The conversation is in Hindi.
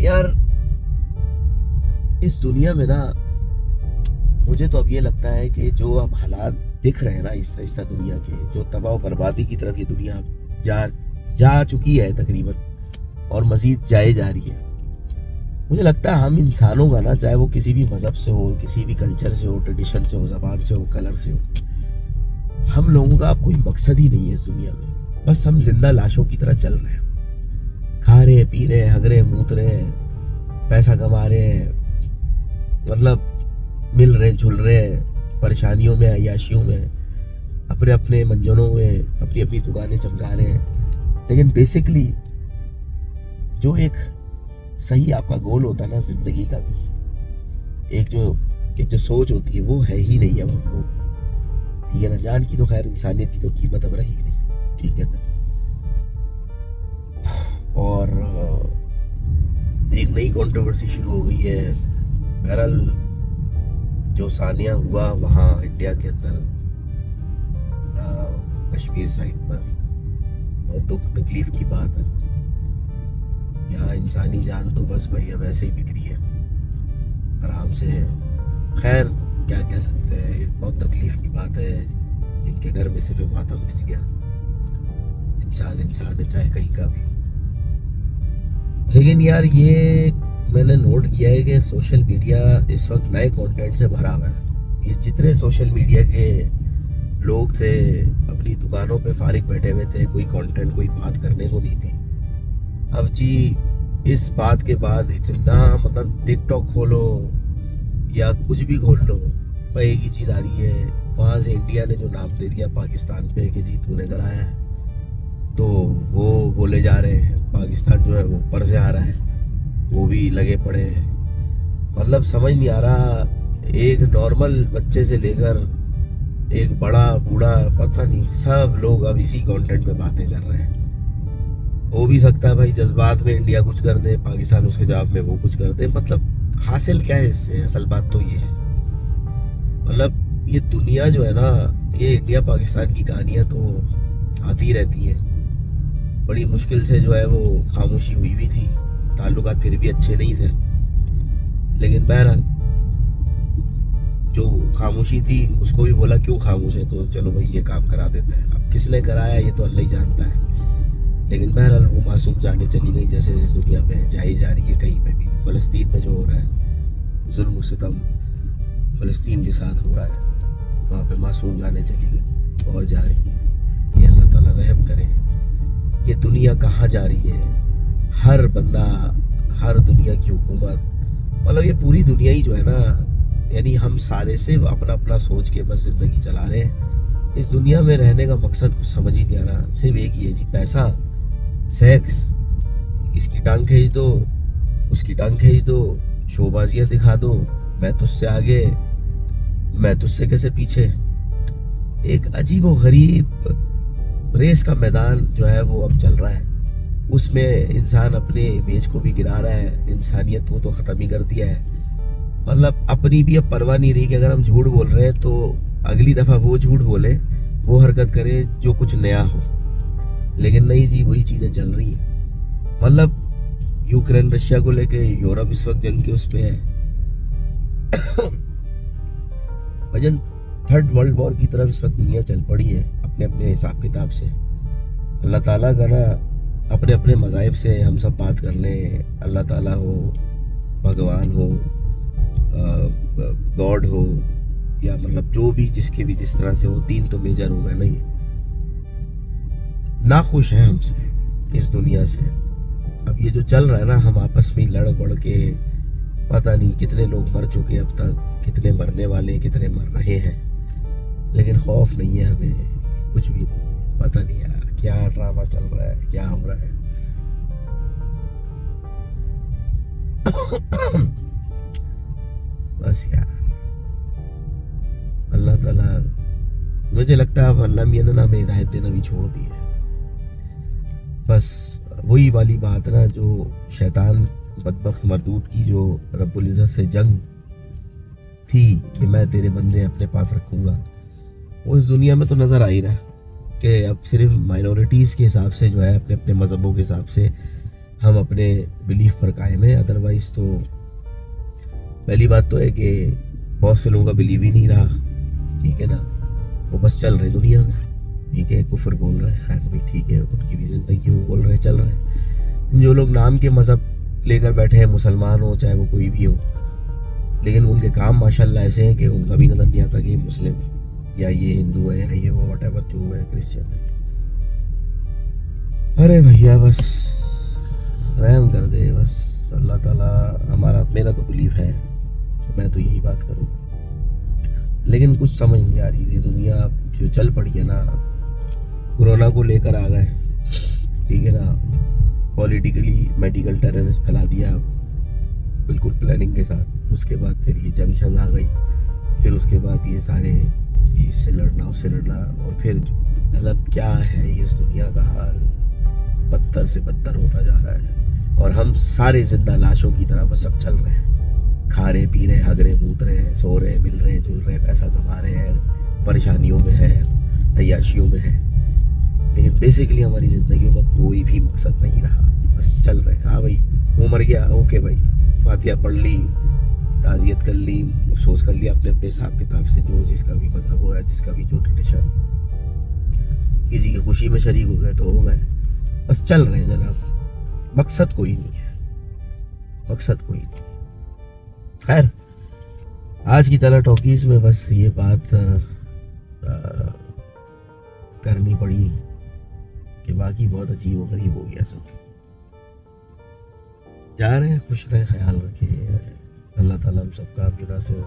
यार इस दुनिया में ना मुझे तो अब ये लगता है कि जो अब हालात दिख रहे हैं ना इस हिस्सा दुनिया के, जो तबाह और बर्बादी की तरफ ये दुनिया अब जा जा चुकी है तकरीबन, और मजीद जाए जा रही है। मुझे लगता है हम इंसानों का ना, चाहे वो किसी भी मजहब से हो, किसी भी कल्चर से हो, ट्रेडिशन से हो, जबान से हो, कलर से हो, हम लोगों का अब कोई मकसद ही नहीं है इस दुनिया में। बस हम जिंदा लाशों की तरह चल रहे हैं, खा रहे हैं, पी रहे हैं, हग रहे हैं, मूत रहे हैं, पैसा कमा रहे हैं, मतलब मिल रहे, झुल रहे हैं, परेशानियों में, अय्याशियों में, अपने अपने मंजनों में अपनी अपनी दुकानें चमका रहे हैं। लेकिन बेसिकली जो एक सही आपका गोल होता है ना जिंदगी का भी, एक जो सोच होती है, वो है ही नहीं अब हम लोग। ठीक है ना, जान की तो खैर, इंसानियत की तो कीमत अब रही नहीं। ठीक है ना। और एक नई कंट्रोवर्सी शुरू हो गई है। बहरहाल जो सानिया हुआ वहाँ इंडिया के अंदर, कश्मीर साइड पर, बहुत दुख तकलीफ की बात है। यहाँ इंसानी जान तो बस भाई अब ऐसे ही बिखरी है आराम से। खैर क्या कह सकते हैं, बहुत तकलीफ की बात है। जिनके घर में सिर्फ मातम बिछ गया, इंसान है चाहे कहीं का भी। लेकिन यार ये मैंने नोट किया है कि सोशल मीडिया इस वक्त नए कंटेंट से भरा हुआ है। ये जितने सोशल मीडिया के लोग थे अपनी दुकानों पे फारिग बैठे हुए थे, कोई कंटेंट, कोई बात करने को नहीं थी। अब जी इस बात के बाद इतना, मतलब टिकटॉक खोलो या कुछ भी खोल लो, पर एक ही चीज़ आ रही है, वहाँ से इंडिया ने जो नाम दे दिया पाकिस्तान पे कि जी तूने कराया है, तो वो बोले जा रहे हैं पाकिस्तान जो है वो ऊपर से आ रहा है, वो भी लगे पड़े हैं। मतलब समझ नहीं आ रहा, एक नॉर्मल बच्चे से लेकर एक बड़ा बूढ़ा, पता नहीं, सब लोग अब इसी कंटेंट में बातें कर रहे हैं। हो भी सकता है भाई जज्बात में इंडिया कुछ कर दे, पाकिस्तान उसके जवाब में वो कुछ कर दे। मतलब हासिल क्या है इससे? असल बात तो ये है, मतलब ये दुनिया जो है ना, ये इंडिया पाकिस्तान की कहानियां तो आती रहती हैं। बड़ी मुश्किल से जो है वो खामोशी हुई भी थी, ताल्लुकात फिर भी अच्छे नहीं थे, लेकिन बहरहाल जो खामोशी थी उसको भी बोला क्यों खामोश है, तो चलो भाई ये काम करा देते हैं। अब किसने कराया ये तो अल्लाह ही जानता है। लेकिन बहरहाल वो मासूम जाने चली गई, जैसे इस दुनिया में जाई जा रही है कहीं पे भी। फ़लस्तीन में जो हो रहा है जुल्म सितम, फ़लस्तीन के साथ हो रहा है, वहाँ पे मासूम जाने चली गई और जा रही है। ये अल्लाह ताला रहम करे। ये दुनिया कहाँ जा रही है? हर बंदा, हर दुनिया की हुकूमत, मतलब ये पूरी दुनिया ही जो है ना, यानी हम सारे से अपना अपना सोच के बस ज़िंदगी चला रहे हैं। इस दुनिया में रहने का मकसद कुछ समझ ही नहीं आ रहा। सिर्फ एक ही है जी, पैसा, सेक्स, इसकी टांग खींच दो, उसकी टांग खींच दो, शोबाजियाँ दिखा दो, मैं तुझसे आगे, मैं तुझसे कैसे पीछे। एक अजीब व गरीब रेस का मैदान जो है वो अब चल रहा है। उसमें इंसान अपने इमेज को भी गिरा रहा है, इंसानियत को तो ख़त्म ही कर दिया है। मतलब अपनी भी अब परवाह नहीं रही कि अगर हम झूठ बोल रहे हैं तो अगली दफ़ा वो झूठ बोले, वो हरकत करे जो कुछ नया हो। लेकिन नहीं जी, वही चीज़ें चल रही हैं। मतलब यूक्रेन रशिया को लेके यूरोप इस वक्त जंग के उस पे है। वजन थर्ड वर्ल्ड वॉर की तरफ इस वक्त दुनिया चल पड़ी है अपने अपने हिसाब किताब से। अल्लाह ताला का ना अपने अपने मज़ाहिब से हम सब बात कर लें, अल्लाह ताला हो, भगवान हो, गॉड हो, या मतलब जो भी जिसके भी जिस तरह से हो, तीन तो मेजर हो गए नहीं, नाखुश हैं हमसे इस दुनिया से। अब ये जो चल रहा है ना, हम आपस में लड़ पड़ के पता नहीं कितने लोग मर चुके अब तक, कितने मरने वाले, कितने मर रहे हैं, लेकिन खौफ नहीं है हमें, कुछ भी नहीं। पता नहीं यार क्या ड्रामा चल रहा है, क्या हो रहा है। बस यार अल्लाह ताला, मुझे लगता है अब अल्लाह मियां ने हमें हिदायत देना भी छोड़ दी है। बस वही वाली बात ना, जो शैतान बदबख्त मरदूद की जो रब्बुल इज़्ज़त से जंग थी कि मैं तेरे बंदे अपने पास रखूँगा, वो इस दुनिया में तो नज़र आ ही रहा है कि अब सिर्फ माइनॉरिटीज़ के हिसाब से जो है, अपने अपने मज़हबों के हिसाब से हम अपने बिलीफ पर कायम हैं। अदरवाइज़ तो पहली बात तो है कि बहुत से लोगों का बिलीव ही नहीं रहा, ठीक है ना, वो बस चल रहे दुनिया में, ठीक है, कुफर बोल रहे हैं, खैर भाई ठीक है, उनकी भी ज़िंदगी वो बोल रहे हैं, चल रहे हैं। जो लोग नाम के मज़हब लेकर बैठे हैं, मुसलमान हो चाहे वो कोई भी हो, लेकिन उनके काम माशाल्लाह ऐसे हैं कि उनका भी नज़र नहीं आता कि ये मुस्लिम है या ये हिंदू है या ये वो व्हाटएवर जो है, क्रिश्चियन है। अरे भैया बस रहम कर दे, बस अल्लाह ताला। मेरा तो बिलीफ है, तो मैं तो यही बात करूँगा। लेकिन कुछ समझ नहीं आ रही, ये दुनिया जो चल पड़ी है ना, कोरोना को लेकर आ गए, ठीक है ना, पॉलिटिकली मेडिकल टेररिस्ट फैला दिया बिल्कुल प्लानिंग के साथ। उसके बाद फिर ये जंक्शन आ गई, फिर उसके बाद ये सारे इससे लड़ना उससे लड़ना, और फिर मतलब क्या है इस दुनिया का हाल, बदतर से बदतर होता जा रहा है। और हम सारे जिंदा लाशों की तरह बस अब चल रहे हैं, खा रहे पी रहे, हग रहे मूत रहे, सो रहे, मिल रहे, जुल रहे, पैसा कमा रहे हैं, परेशानियों में है, अय्याशियों में है, लेकिन बेसिकली हमारी ज़िंदगी का कोई भी मकसद नहीं रहा, बस चल रहे हैं। हाँ भाई वो मर गया, ओके भाई, फातिहा पढ़ ली, ताज़ियत कर ली, अफसोस कर लिया अपने अपने हिसाब किताब से, जो जिसका भी मजहब हो या जिसका भी जो ट्रेडिशन, किसी की खुशी में शरीक हो गए तो हो गए, बस चल रहे हैं जनाब, मकसद कोई नहीं है, मकसद कोई नहीं। खैर आज की तला टॉकीज में बस ये बात करनी पड़ी कि बाकी बहुत अजीब व गरीब हो गया सब। जा रहे हैं, खुश रहे, ख्याल रखें, अल्लाह ताला हम सबका मुनासिब